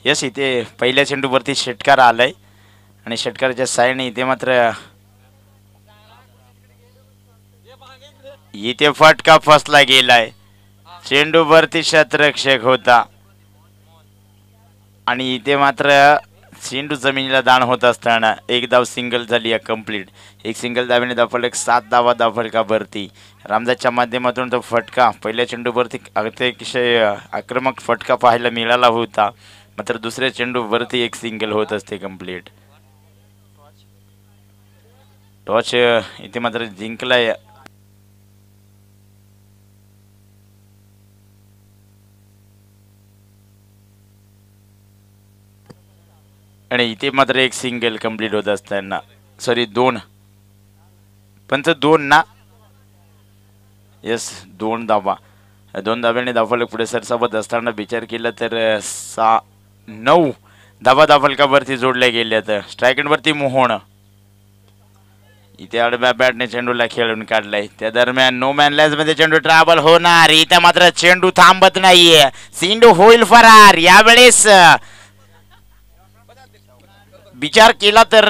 Yes, इथे पहिल्या चेंडूवरती षटकार आलाय आणि षटकाराच्या साईडने इथे मात्र इथे फटका फसला गेलाय. चेंडूवरती शतरक्षक होता आणि इथे मात्र चेंडू जमिनीला दान होत असताना एक धाव सिंगल झाली आहे कंप्लीट. एक सिंगल धावेने धावफलक 7 धावा धावफलकावरती. रामदासच्या माध्यमातून तो फटका पहिल्या चेंडूवरती अतिशय आक्रमक फटका पाहायला मिळाला होता, मात्र दुसऱ्या चेंडूवरती एक सिंगल होत असते कंप्लीट. टॉच इथे मात्र जिंकलाय आणि इथे मात्र एक सिंगल कंप्लीट होत असताना सॉरी 2 पंच 2 ना. यस, 2 धावा. 2 धाव्याने धावफलक पुढे सरसावत असताना विचार केला तर 9 धावा धावफलकावरती जोडल्या गेल्यात. स्ट्रायकवरती मोहन इथे आडव्या बॅटने चेंडूला खेळून काढलाय. त्या दरम्यान नो मॅन लँड मध्ये चेंडू ट्रॅव्हल होणार. इथे मात्र चेंडू थांबत नाहीये. चेंडू होईल फरार. यावेळेस विचार केला तर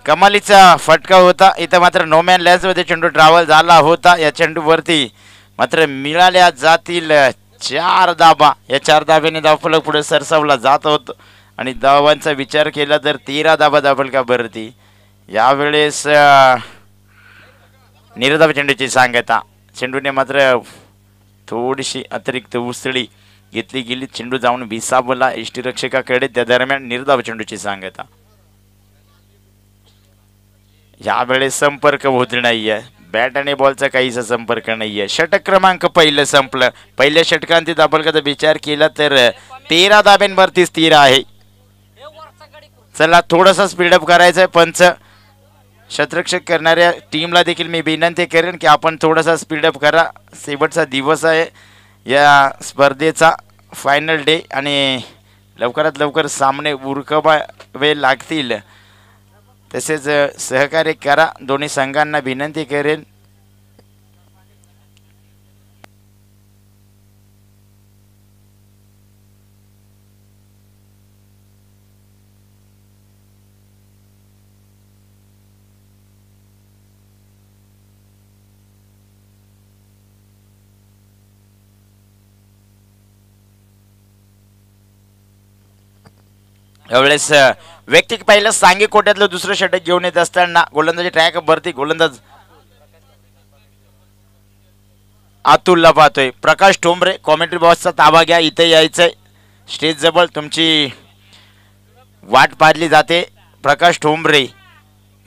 कमालीचा फटका होता. इथं मात्र नो मॅन लँड मध्ये चेंडू ट्रॅव्हल झाला होता. या चेंडूवरती मात्र मिळाल्या जातील 4 धावा. या 4 धाव्याने धावफलक पुढे सरसावला जात होत आणि धावांचा विचार केला तर 13 धावा धावफलकावरती. यावेळेस निर्धाव चेंडूची सांगता. चेंडूने मात्र थोडीशी अतिरिक्त उसळी घेतली गेली. चेंडू जाऊन विसावला यष्टीरक्षकाकडे. त्या दरम्यान निर्धाव चेंडूची सांगता. यावेळेस संपर्क होत नाहीये. बॅट आणि बॉलचा काहीसा संपर्क नाहीये. षटक क्रमांक पहिलं संपलं. पहिल्या षटकांती धावफलकाचा विचार केला तर 13 धाब्यांवरती स्थिर आहे. चला थोडासा स्पीडअप करायचं आहे. पंच शतरक्षक करणाऱ्या टीमला देखील मी विनंती करेन की आपण थोडासा स्पीडअप करा. शेवटचा दिवस आहे या स्पर्धेचा, फायनल डे, आणि लवकरात लवकर सामने उरकवावे लागतील. तसेच सहकार्य करा. दोन्ही संघांना विनंती करेन. यावेळेस व्यक्तिक पहिलं सांगी कोट्यातलं दुसरं षटक घेऊन येत असताना गोलंदाजी ट्रॅक वरती गोलंदाज अतुलला पाहतोय. प्रकाश ठोंबरे कॉमेंट्री बॉक्सचा ताबा घ्या. इथे यायचंय स्टेज जवळ, तुमची वाट पाहिली जाते. प्रकाश ठोंबरे.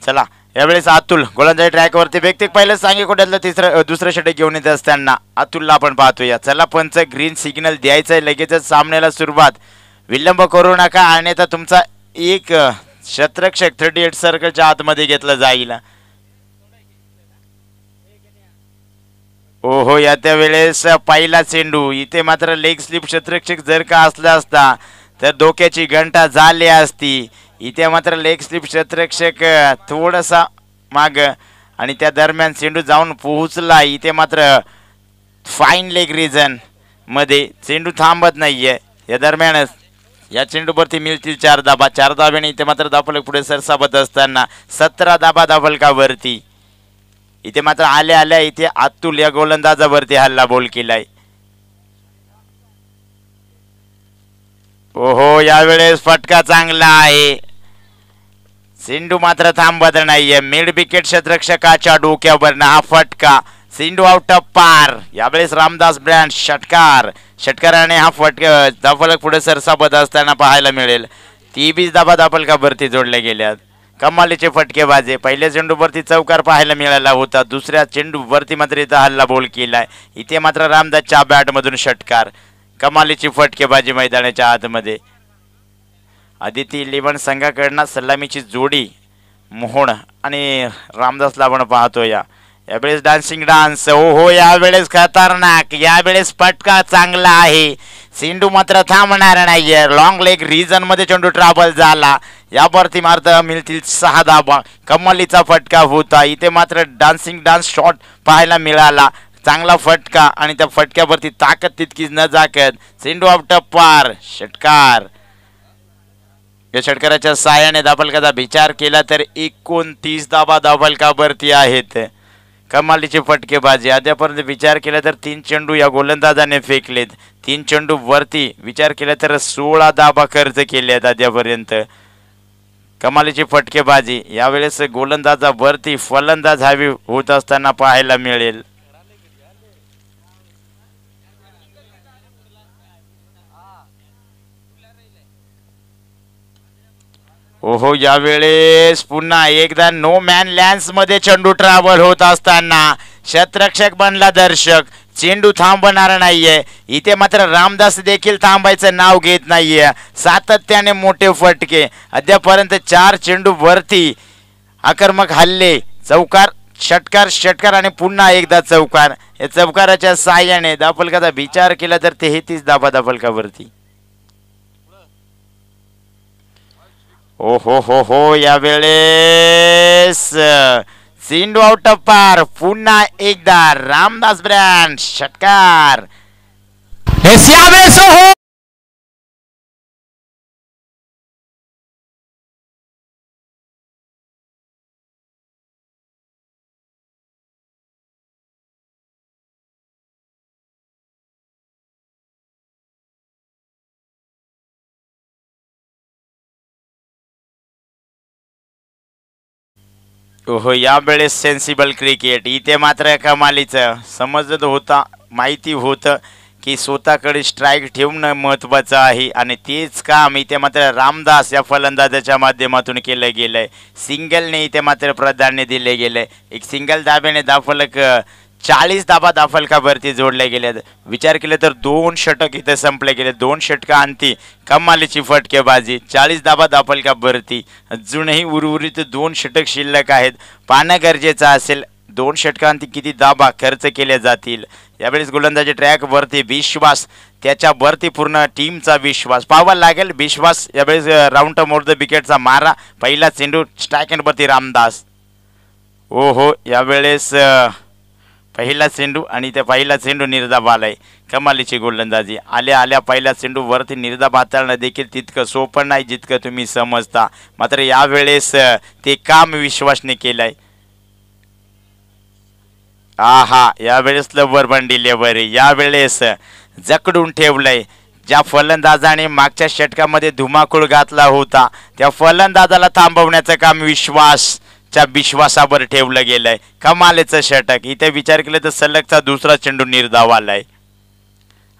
चला यावेळेस अतुल गोलंदाजी ट्रॅकवरती व्यक्तिक पहिलं सांगी कोट्यातलं दुसरं षटक घेऊन येत असताना अतुलला आपण पाहतोय. चला पंच ग्रीन सिग्नल द्यायचंय. लगेचच सामन्याला सुरुवात. विलंब करू नका आणि आता तुमचा एक शतरक्षक 38 सर्कलच्या आतमध्ये घेतलं जाईल. ओहो, या त्या वेळेस पहिला चेंडू. इथे मात्र लेग स्लिप शतरक्षक जर का असला असता तर डोक्याची घंटा झाली असती. इथे मात्र लेग स्लिप शतरक्षक थोडासा माग आणि त्या दरम्यान चेंडू जाऊन पोहोचला. इथे मात्र फाईन लेग रिजन मध्ये चेंडू थांबत नाहीये. या दरम्यान या चेंडूवरती मिळतील 4 धाबा. 4 धाब्याने इथे मात्र धावफलक पुढे सरसावत असताना 17 धाबा धावफलकावरती. इथे मात्र आल्या आल्या इथे अतुल या गोलंदाजावरती हल्ला बोल केलाय. ओहो, यावेळेस फटका चांगला आहे. चेंडू मात्र थांबत नाहीये. मिड विकेट शतरक्षकाच्या डोक्यावरनं हा फटका. चेंडू आउट ऑफ पार. यावेळेस रामदास ब्रँड षटकाराने हा फटका धावफलक पुढे सरसावत असताना पाहायला मिळेल. 23 धाबा धावफलकावरती जोडल्या गेल्यात. कमालीचे फटकेबाजी. पहिल्या चेंडूवरती चौकार पाहायला मिळाला होता. दुसऱ्या चेंडूवरती मात्र इथं हल्ला बोल केलाय. इथे मात्र रामदासच्या बॅटमधून षटकार. कमालीची फटकेबाजी मैदानाच्या आतमध्ये. आदिती 11 संघाकडनं सलामीची जोडी मोहन आणि रामदासला आपण पाहतो. यावेळेस डान्सिंग डान्स. ओहो, यावेळेस खतरनाक. यावेळेस फटका चांगला आहे. चेंडू मात्र थांबणार नाहीये. लॉंग लेग रिजन मध्ये चेंडू ट्रॅव्हल झाला. यावरती मात्र मिळतील 6 धाबा. कमालीचा फटका होता. इथे मात्र डान्सिंग डान्स शॉट पाहायला मिळाला. चांगला फटका आणि त्या फटक्यावरती ताकद तितकीच न जाकत चेंडू आउट ऑफ पार. षटकार. या षटकाराच्या साहाय्याने धावफलकाचा विचार केला तर 29 धावा धावफलकावरती आहेत. कमालीची फटकेबाजी. अद्यापर्यंत विचार केला तर 3 चेंडू या गोलंदाजाने फेकलेत. 3 चेंडू वरती विचार केला तर 16 धावा खर्च केल्यात अद्यापर्यंत. कमालीची फटकेबाजी. यावेळेस गोलंदाजावरती फलंदाज हवी होत असताना पाहायला मिळेल. ओहो, यावेळेस पुन्हा एकदा नो मॅन लँड्स मध्ये चेंडू ट्रॅव्हल होत असताना शतरक्षक बनला दर्शक. चेंडू थांबणार नाहीये. इथे मात्र रामदास देखील थांबायचं नाव घेत नाहीये. सातत्याने मोठे फटके. अद्यापर्यंत 4 चेंडू वरती. आक्रमक हल्ले. चौकार, षटकार, षटकार आणि पुन्हा एकदा चौकार. या चौकाराच्या साहाय्याने धावफलकाचा विचार केला तर 33 धावा धावफलकावरती. ओ हो हो, यावेळेस चेंडू आउट ऑफ पार. पुन्हा एकदा रामदास ब्रँड षटकार. हो, यावेळेस सेन्सिबल क्रिकेट. इथे मात्र कमालीचं समजत होता, माहिती होतं की स्वतःकडे स्ट्राईक ठेवणं महत्त्वाचं आहे आणि तेच काम इथे मात्र रामदास या फलंदाजाच्या माध्यमातून केलं गेलंय. सिंगलने इथे मात्र प्राधान्य दिले गेले. एक सिंगल धाब्याने धावफलक 40 धाबा धावफलकावरती जोडले गेले. विचार केले तर 2 षटक इथे संपले गेले. 2 षटकांती कमालीची फटकेबाजी. 40 धाबा धावफलकावरती. अजूनही उर्वरित 2 षटक शिल्लक आहेत. पाहणं गरजेचं असेल 2 षटकांती किती धाबा खर्च केल्या जातील. यावेळेस गोलंदाजी ट्रॅकवरती विश्वास, त्याच्यावरती पूर्ण टीमचा विश्वास पाहावा लागेल. विश्वास यावेळेस राऊंड मोर द विकेटचा मारा. पहिला चेंडू स्ट्रायकवरती रामदास. ओ हो, यावेळेस पहिला चेंडू आणि त्या पहिला चेंडू निर्धाव आलाय. कमालीची गोलंदाजी. आल्या पहिला चेंडू वरती निर्धाव हाताळणं देखील तितकं सोपं नाही जितकं तुम्ही समजता. मात्र यावेळेस ते काम विश्वासने केलंय. आहा, यावेळेस लवर डिलेव्हर. यावेळेस जकडून ठेवलंय. ज्या फलंदाजाने मागच्या षटकामध्ये धुमाकूळ घातला होता त्या फलंदाजाला थांबवण्याचं काम विश्वासावर ठेवलं गेलंय. कमालीचं षटक. इथे विचार केला तर सलगचा दुसरा चेंडू निर्धाव आलाय.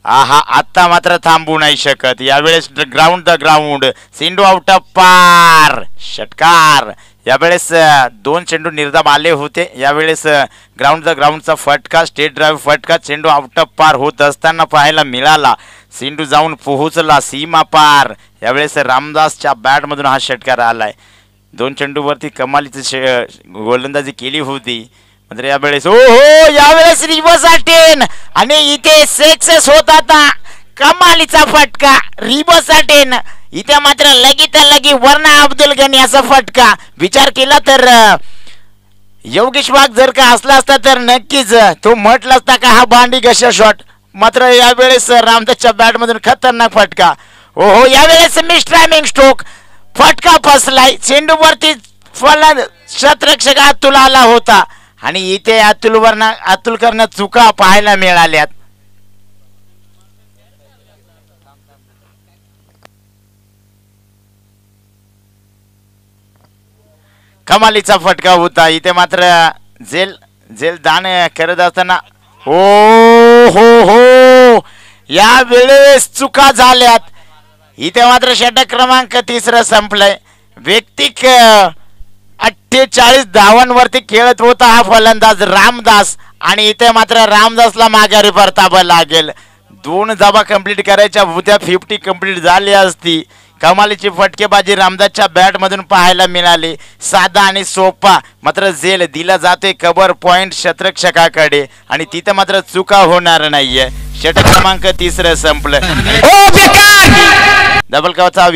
आहा, आत्ता मात्र थांबू नाही शकत. यावेळेस ग्राउंड द ग्राउंड. चेंडू आउट ऑफ पार. षटकार. यावेळेस 2 चेंडू निर्धाव आले होते. यावेळेस ग्राउंड द ग्राउंडचा फटका, स्टेट ड्राईव्ह फटका चेंडू आउट ऑफ पार होत असताना पाहायला मिळाला. चेंडू जाऊन पोहोचला सीमा पार. यावेळेस रामदासच्या बॅटमधून हा षटकार आलाय. 2 चेंडूवरती कमालीची गोलंदाजी केली होती. मात्र यावेळेस यावेळेस रिव्हर्स अटेन आणि इथे सक्सेस होत आता. कमालीचा फटका. Reverse attain. इथे मात्र लगी वर्णा अब्दुल गनी असा फटका. विचार केला तर योगेश वाघ जर का असला असता तर नक्कीच तो म्हटला असता का हा भांडी घशा शॉट. मात्र यावेळेस रामदासच्या बॅटमधून खतरनाक फटका. ओहो, यावेळेस मिस टायमिंग स्ट्रोक. फटका फसलाय. चेंडूवरती शतरक्षक अतुल आला होता आणि इथे अतुल करणं चुका पाहायला मिळाल्यात. कमालीचा फटका होता. इथे मात्र जेल दान करत असताना हो या वेळेस चुका झाल्यात. इथे मात्र षटक क्रमांक 3 संपलंय. व्यक्तिक 48 धावांवरती खेळत होता हा फलंदाज रामदास आणि इथे मात्र रामदासला माघारी परतावं लागेल. 2 धावा कंप्लीट करायच्या होत्या. 50 कंप्लीट झाली असती. कमालीची फटकेबाजी रामदासच्या बॅटमधून पाहायला मिळाली. साधा आणि सोपा. मात्र झेल दिला जातोय कव्हर पॉइंट शतरक्षकाकडे आणि तिथे मात्र चुका होणार नाहीये. षटक क्रमांक 3 संपलं. डबल कवचा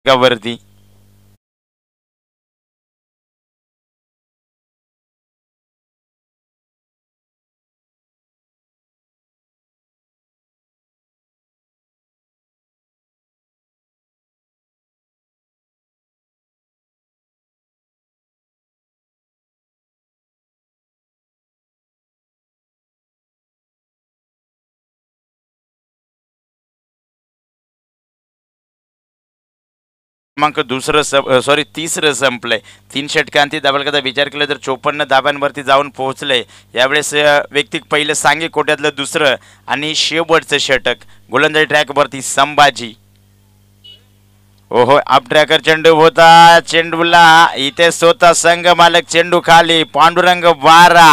वरती क्रमांक सॉरी तिसरं संपलंय. 3 षटकांती धावलकाचा विचार केला तर 54 धाब्यांवरती जाऊन पोहोचलंय. यावेळेस व्यक्तिक पहिलं सांघिक कोट्यातलं दुसरं आणि शेवटचं षटक. गोलंदाजी ट्रॅकवरती संभाजी. ओहो, अप ट्रॅकर चेंडू होता. चेंडूला इथे स्वतः संघ मालक चेंडू खाली पांडुरंग बारा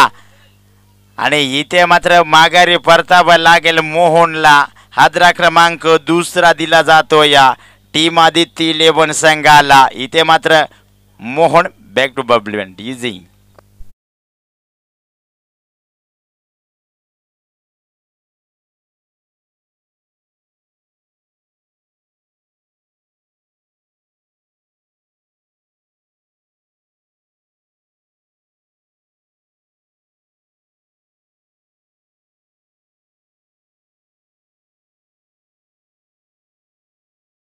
आणि इथे मात्र माघारी परतावा लागेल मोहनला. हादरा क्रमांक दुसरा दिला जातो या टीम आदित्य 11 संघाला. इथे मात्र मोहन बॅक टू बबलवेंट इझी.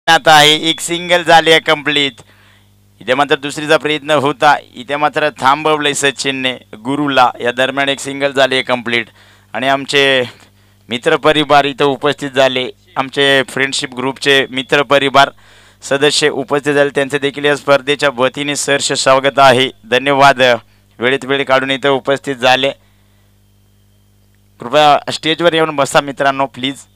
आता आहे एक सिंगल झाली आहे कंप्लीट. इथे मात्र दुसरीचा प्रयत्न होता. इथे मात्र थांबवलंय सचिनने गुरुला. या दरम्यान एक सिंगल झाली आहे कंप्लीट आणि आमचे मित्रपरिवार इथं उपस्थित झाले. आमचे फ्रेंडशिप ग्रुपचे मित्रपरिवार सदस्य उपस्थित झाले. त्यांचे देखील या स्पर्धेच्या वतीने सहर्ष स्वागत आहे. धन्यवाद. वेळेत वेळ काढून इथं उपस्थित झाले. कृपया स्टेजवर येऊन बसा मित्रांनो प्लीज.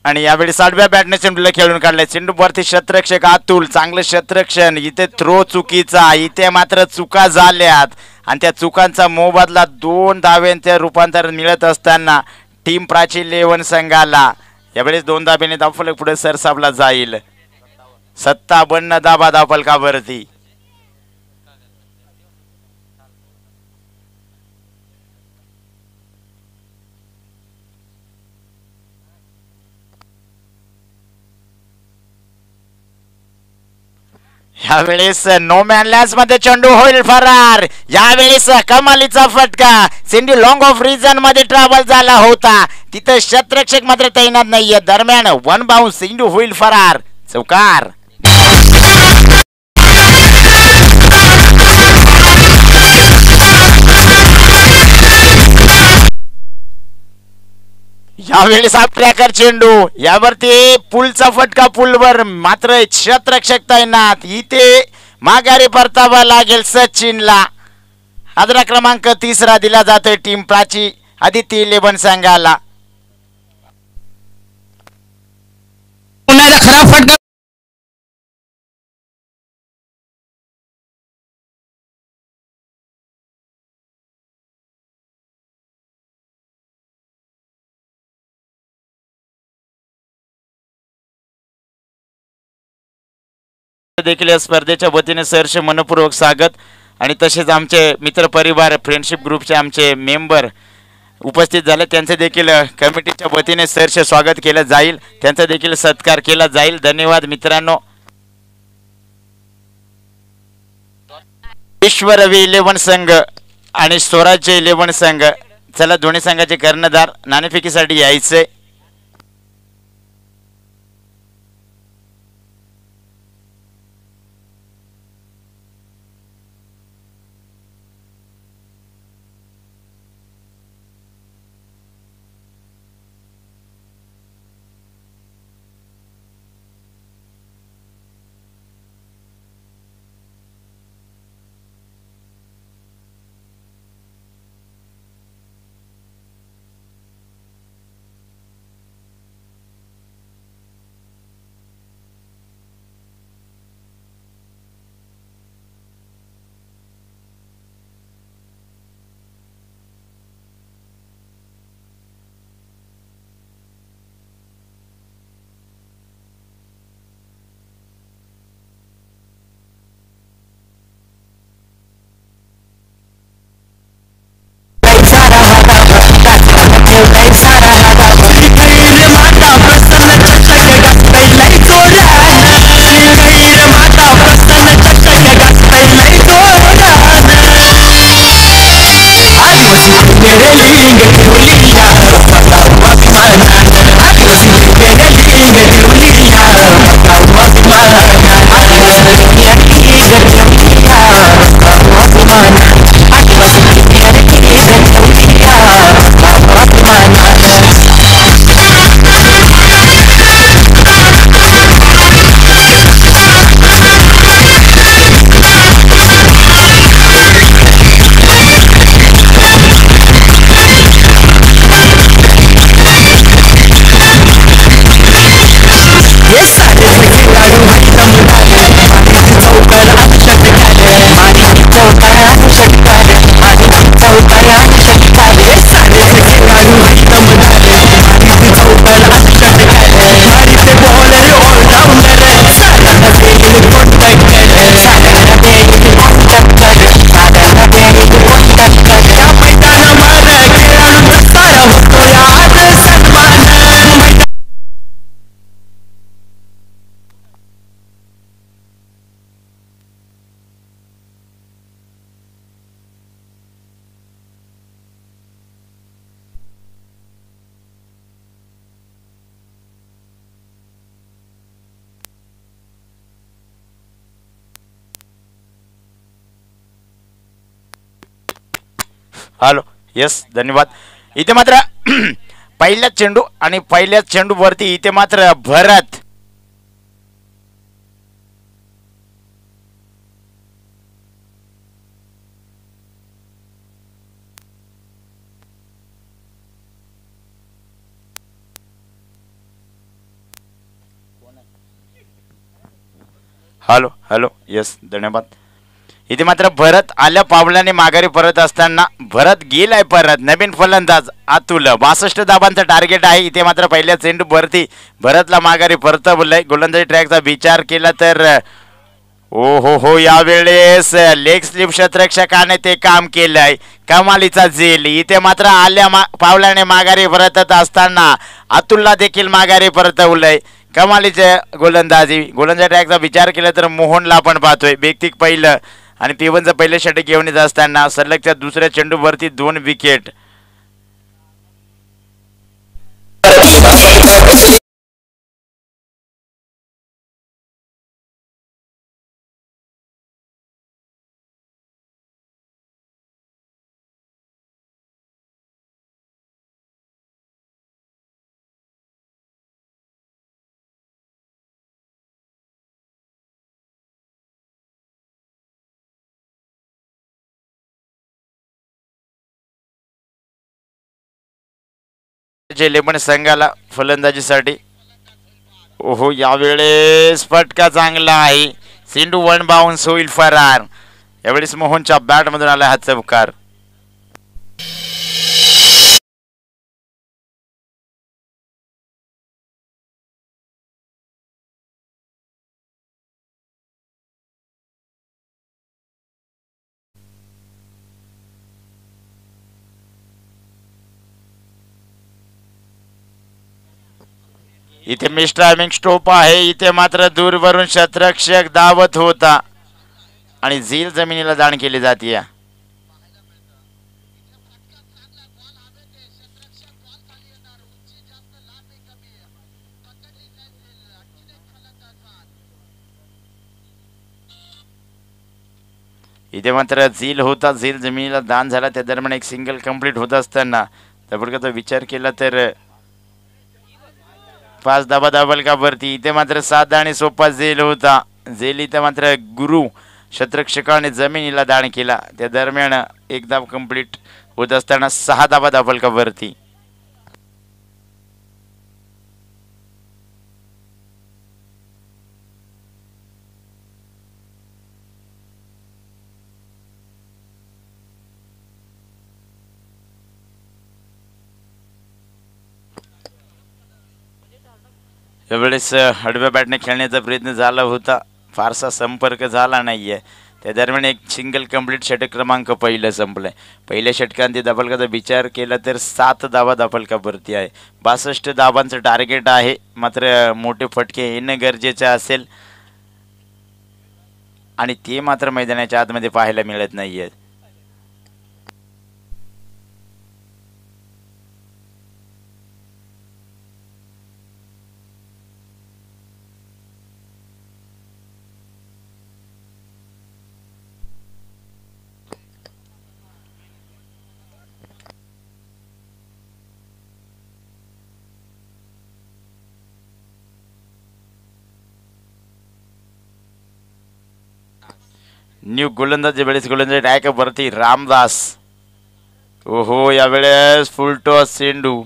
आणि यावेळी 7व्या बॅटने चेंडूला खेळून काढलाय. चेंडू वरती शतरक्षक अतुल. चांगलं शतरक्षण. इथे थ्रो चुकीचा. इथे मात्र चुका झाल्यात आणि त्या चुकांचा मोबदला 2 धाव्यांचे रूपांतर मिळत असताना टीम प्राची 11 संघाला यावेळेस 2 धाब्याने धावफलक पुढे सरसावला जाईल. 57 धाबा धावफलकावरती. यावेळेस नो मॅन लँड मध्ये चेंडू होईल फरार. यावेळेस कमालीचा फटका. सिंधी लॉंग ऑफ रिजन मध्ये ट्रॅव्हल झाला होता. तिथं शतरक्षक मात्र तैनात नाहीये. दरम्यान 1 बाउन्स. सिंधू होईल फरार. चौकार. यावेळेस हा ट्रॅकर चेंडू. यावरती पुलचा फटका. पुलवर मात्र शतरक्षक तैनात. इथे माघारी परतावा लागेल सचिनला. हादरा क्रमांक 3 दिला जातोय टीम प्राची आदित्य 11 संघाला. खराब फटका. देखील या स्पर्धेच्या वतीने सहर्ष मनपूर्वक स्वागत. आणि तसेच आमचे मित्र परिवार फ्रेंडशिप ग्रुपचे आमचे मेंबर उपस्थित झाले. त्यांचे देखील कमिटीच्या वतीने सहर्ष स्वागत केलं जाईल. त्यांचा देखील सत्कार केला जाईल. धन्यवाद मित्रांनो. विश्वरवी 11 संघ आणि स्वराज्य 11 संघ. चला दोन्ही संघाचे कर्णधार नाणेफेकीसाठी यायचे. हॅलो यस धन्यवाद. इथे मात्र पहिल्याच चेंडू आणि पहिल्याच चेंडूवरती इथे मात्र भरत हॅलो हॅलो यस धन्यवाद. इथे मात्र भरत आल्या पावलाने माघारी परत असताना भरत गेलाय परत. नवीन फलंदाज अतुल 62 धाबांचं टार्गेट आहे. इथे मात्र पहिल्या चेंडू वरती भरतला माघारी परतवलंय. गोलंदाजी ट्रॅकचा विचार केला तर हो यावेळेस लेग स्लिप क्षेत्ररक्षकाने ते काम केलंय. कमालीचा झेल. इथे मात्र आल्या पावलाने माघारी परतत असताना अतुलला देखील माघारी परतवलंय. कमालीचे गोलंदाजी ट्रॅकचा विचार केला तर मोहनला आपण पाहतोय. व्यक्तिक पहिलं आणि P1चं पहिलं षटक घेऊन येत असताना सलगच्या दुसऱ्या चेंडूवरती 2 विकेट. लेमन संघाला फलंदाजीसाठी यावेळेस फटका चांगला आहे. सिंधू 1 बाउन्स होईल फरार. यावेळेस मोहनच्या बॅटमधून आला हा चौकार. इथे मिस टायमिंग स्टोप आहे. इथे मात्र दूरवरून क्षेत्ररक्षक धावत होता आणि झील जमिनीला दाण केली जाते. इथे मात्र झील होता. झील जमिनीला दान झाला. त्या दरम्यान एक सिंगल कंप्लीट होत असताना तबडकाचा विचार केला तर 5 धाबा दाबल का वरती. इथे मात्र साधा आणि सोपा झेल होता. झेल इथे मात्र गुरु क्षेत्ररक्षकाने जमिनीला दान केला. त्या दरम्यान एक धाब कंप्लीट होत असताना 6 धाबा दाबल का वरती. यावेळेस आडव्या बॅटने खेळण्याचा प्रयत्न झाला होता. फारसा संपर्क झाला नाहीये. त्या दरम्यान एक सिंगल कंप्लीट षटक क्रमांक पहिलं संपलंय. पहिल्या षटकांत धाबलकाचा विचार केला तर 7 धाबा धाबलकावरती आहे. 62 धाबांचं टार्गेट आहे. मात्र मोठे फटके येणं गरजेचं असेल आणि ते मात्र मैदानाच्या आतमध्ये पाहायला मिळत नाहीये. न्यू गोलंदाजी वेळेस गोलंदाजी ट्रॅक वरती रामदास. यावेळेस फुलटॉस चेंडू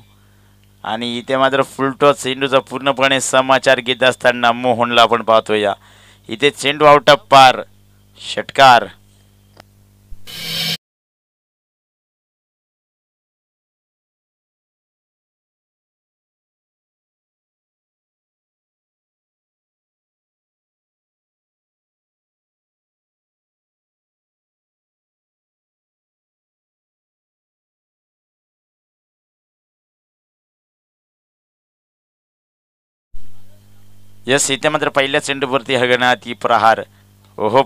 आणि इथे मात्र फुलटॉस चेंडूचा पूर्णपणे समाचार घेत असताना मोहनला आपण पाहतोय. इथे चेंडू आउट ऑफ पार. षटकार. यस इथे मात्र पहिल्या चेंडूवरती हगनाती प्रहार.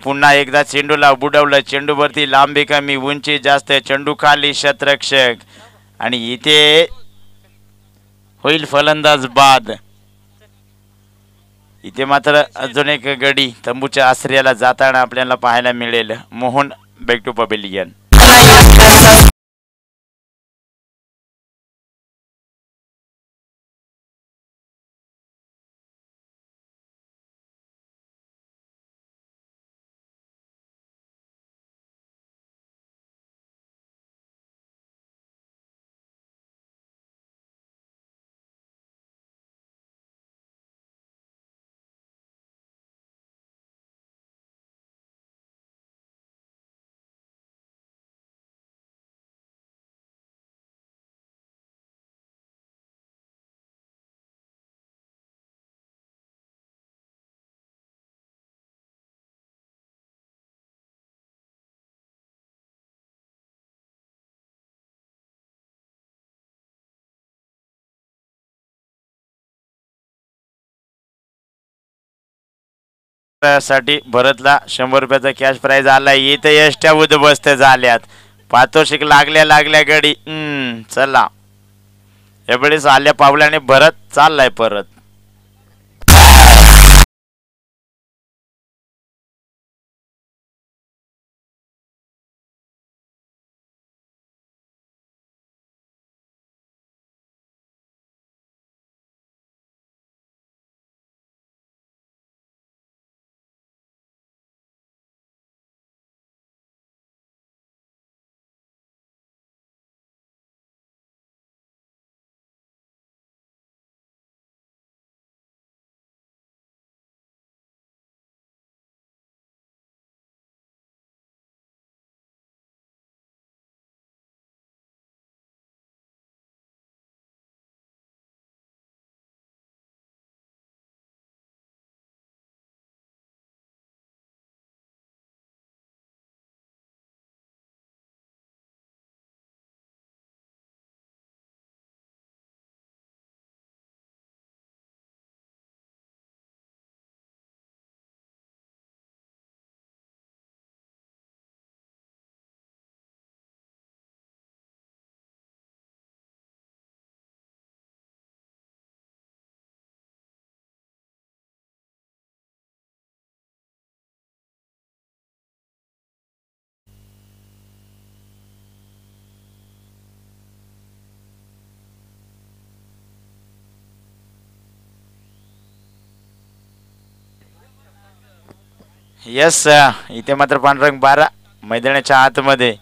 पुन्हा एकदा चेंडूला बुडवलं. चेंडूवरती लांबी कमी उंची जास्त. चेंडू खाली क्षेत्ररक्षक आणि इथे होईल फलंदाज बाद. इथे मात्र अजून एक गडी तंबूच्या आश्रयाला जाताना आपल्याला पाहायला मिळेल. Mohan back to pavilion. साठी भरतला 100 रुपयाचा कॅश प्राइज आला. इथे एसट्या उद्ध्वस्त झाल्यात. पातोशिक लागल्या लागल्या गडी. चला एवढेच आल्या पावलाने भरत चाललाय परत. यस, इथे मात्र पांडुरंग 12 मैदानाच्या आतमध्ये.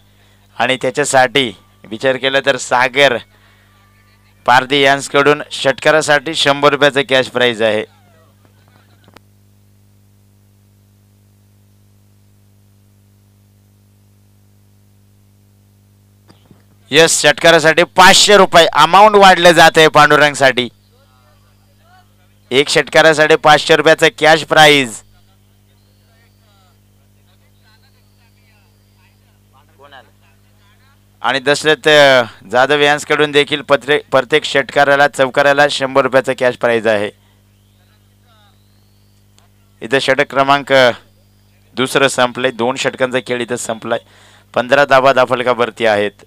आणि त्याच्यासाठी विचार केला तर सागर पारधी यांच्याकडून षटकारासाठी 100 रुपयाचा कॅश प्राइज आहे. यस, षटकारासाठी 500 रुपये अमाऊंट वाढलं जात आहे पांडुरंगसाठी. एक षटकारासाठी 500 रुपयाचा कॅश प्राइज. आणि दशरथ जाधव यांच्याकडून देखील प्रत्येक षटकाराला चौकाराला 100 रुपयाचा कॅश प्राइज आहे. इथं षटक क्रमांक दुसरं संपलंय. 2 षटकांचा खेळ इथं संपलाय. 15 धावा दाफलकावरती आहेत.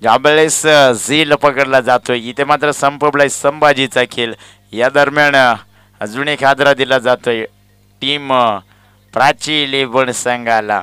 यावेळेस झील पकडला जातोय. इथे मात्र संपलाय संभाजीचा खेळ. या दरम्यान अजून एक हादरा दिला जातोय टीम प्राची लेबन संघाला.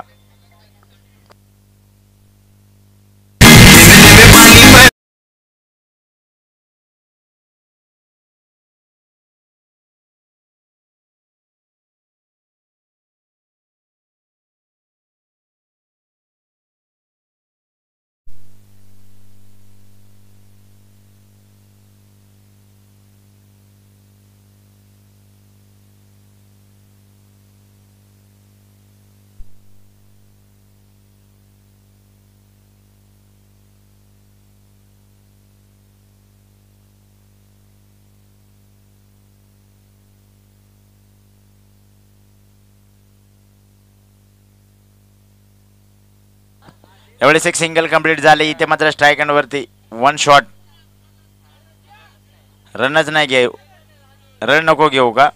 यावेळेस एक सिंगल कंप्लीट झाले. इथे मात्र स्ट्राईक वरती 1 शॉट. रनच नाही घेऊ. रन नको घेऊ का?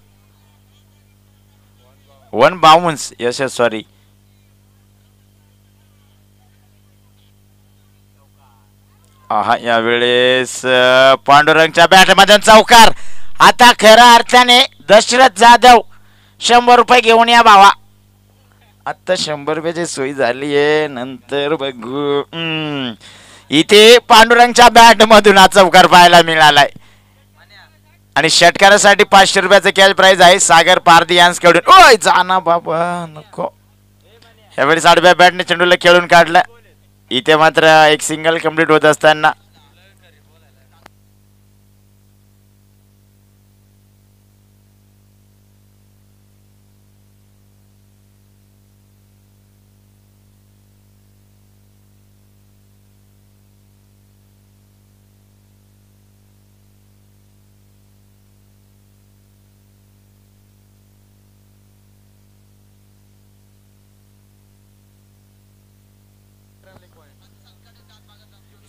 1 बाउन्स. Yes yes, sorry. हा, यावेळेस पांडुरंगच्या बॅटमधून चौकार. आता खऱ्या अर्थाने दशरथ जाधव 100 रुपये घेऊन या भावा. आता 100 रुपयाची सोय झाली आहे. नंतर बघू. इथे पांडुरंगच्या बॅट मधून हा चौकार पाहायला मिळालाय. आणि षटकारासाठी 500 रुपयाचा कॅश प्राइज आहे सागर पारधी यांच्याकडून. ओय जाना बाबा, नको. यावेळेस आडव्या बॅटने चेंडूला खेळून काढलं. इथे मात्र एक सिंगल कंप्लीट होत असताना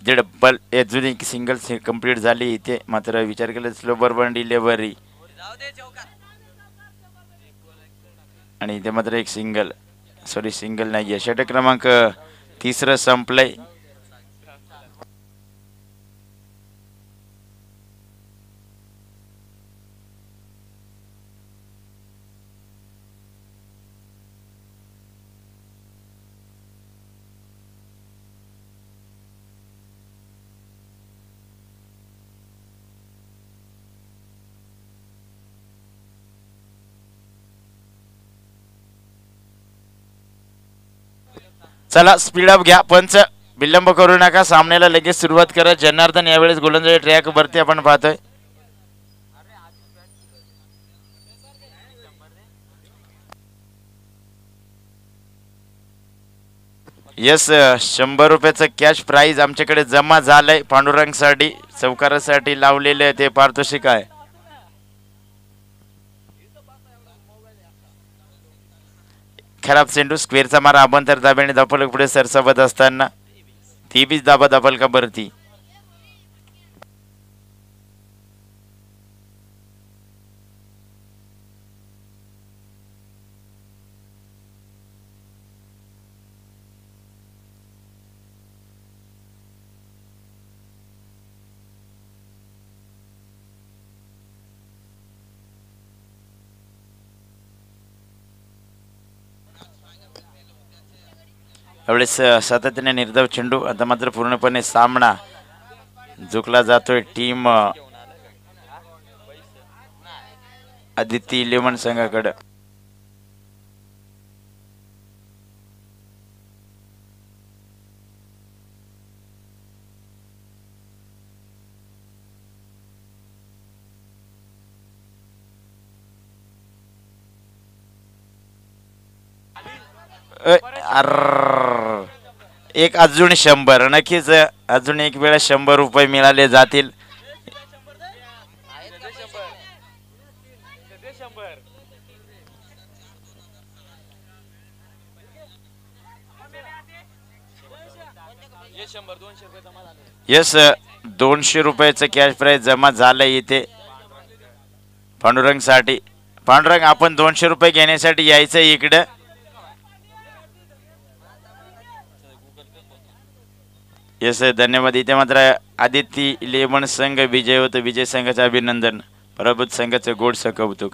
जे डबल अजून एक सिंगल कंप्लीट झाली इथे, मात्र विचार केला स्लोबर वन डिलेव्हरी आणि इथे मात्र एक सिंगल, सॉरी सिंगल नाही, षटक क्रमांक तिसरं संपलंय. चला स्पीडअप घ्या, पंच विलंब करू नका, सामन्याला लगेच सुरुवात करा. जनार्दन यावेळेस गोलंदाजी ट्रॅक वरती आपण पाहतोय. यस, 100 रुपयाचं कॅश प्राइज आमच्याकडे जमा झालंय. पांडुरंगसाठी चौकारासाठी लावलेले ते पारितोषिक आहे. खराब चेंडू, स्क्वेअरचा मारा अभ्यंतर दाब्याने धापलक पुढे सरसावत असताना ती बीच दाबा दाबल का भरती. यावेळेस सातत्याने निर्धाव चेंडू, आता मात्र पूर्णपणे सामना झुकला जातोय टीम आदित्य 11 संघाकडे. एक अजून 100, नक्कीच अजून एक वेळा 100 रुपये मिळाले जातील. यस, 200 रुपयाचं कॅश प्राइज जमा झालंय इथे पांडुरंग साठी. पांडुरंग आपण 200 रुपये घेण्यासाठी यायचं इकडे. यस, धन्यवाद. इथे मात्र आदित्य 11 संघ विजय होतो. विजय संघाचं अभिनंदन, पराभूत संघाचं गोडसं कौतुक.